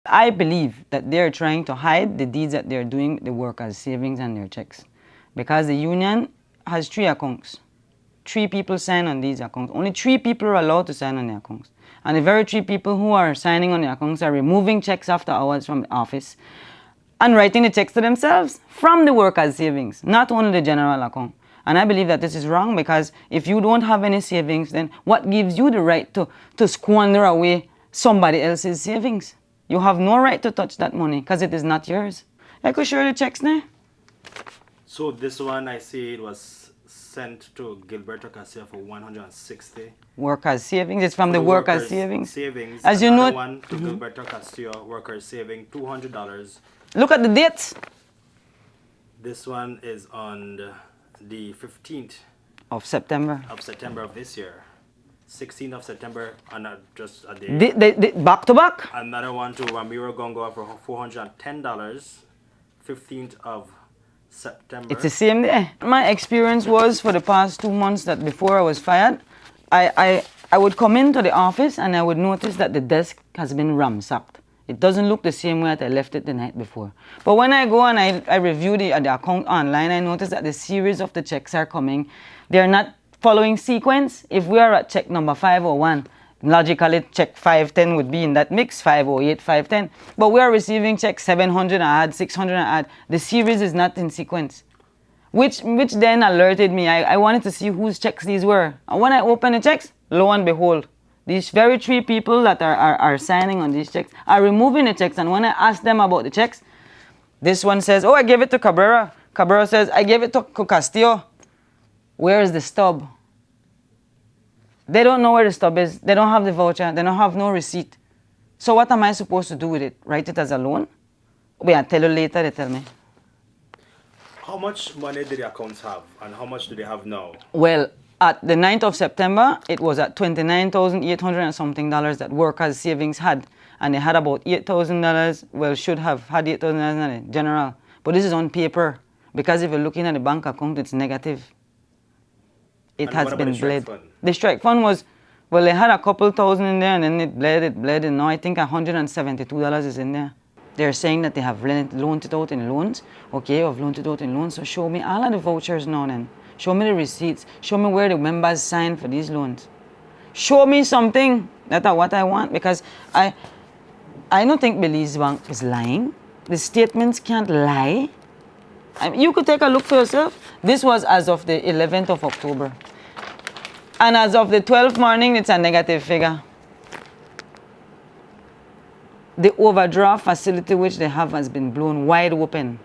I believe that they're trying to hide the deeds that they're doing with the workers' savings and their checks. Because the union has 3 accounts. 3 people sign on these accounts. Only 3 people are allowed to sign on the accounts. And the very 3 people who are signing on the accounts are removing checks after hours from the office and writing the checks to themselves from the workers' savings, not only the general account. And I believe that this is wrong, because if you don't have any savings, then what gives you the right to squander away somebody else's savings? You have no right to touch that money because it is not yours. I could show you the checks now. So this one, I see it was sent to Gilberto Castillo for 160. Workers' savings. It's from the workers' savings. As you know, one to Gilberto Castillo, workers' saving $200. Look at the dates. This one is on the 15th of September of this year. 16th of September, and just a day. Back to back. Another one to Ramiro Gongoa for $410. 15th of September. It's the same day. My experience was for the past 2 months that before I was fired, I would come into the office and I would notice that the desk has been ransacked. It doesn't look the same way that I left it the night before. But when I go and I review the account online, I notice that the series of the checks are coming. They're not following sequence. If we are at check number 501, logically check 510 would be in that mix, 508, 510. But we are receiving check 700 and add, 600 and add. The series is not in sequence, which then alerted me. I wanted to see whose checks these were. And when I opened the checks, lo and behold, these very 3 people that are signing on these checks are removing the checks. And when I asked them about the checks, this one says, oh, I gave it to Cabrera. Cabrera says, I gave it to Castillo. Where is the stub? They don't know where the stub is. They don't have the voucher. They don't have no receipt. So what am I supposed to do with it? Write it as a loan? Wait, I'll tell you later, they tell me. How much money do the accounts have, and how much do they have now? Well, at the 9th of September, it was at $29,800 and something that workers' savings had. And they had about $8,000, well, should have had $8,000 in general. But this is on paper, because if you're looking at the bank account, it's negative. It has been bled. The strike fund was, well, they had a couple thousand in there, and then it bled, and now I think $172 is in there. They're saying that they have loaned it out in loans. Okay, I've loaned it out in loans, so show me all of the vouchers now then. Show me the receipts. Show me where the members signed for these loans. Show me something. That's what I want, because I don't think Belize Bank is lying. The statements can't lie. I mean, you could take a look for yourself. This was as of the 11th of October. And as of the 12th morning, it's a negative figure. The overdraft facility which they have has been blown wide open.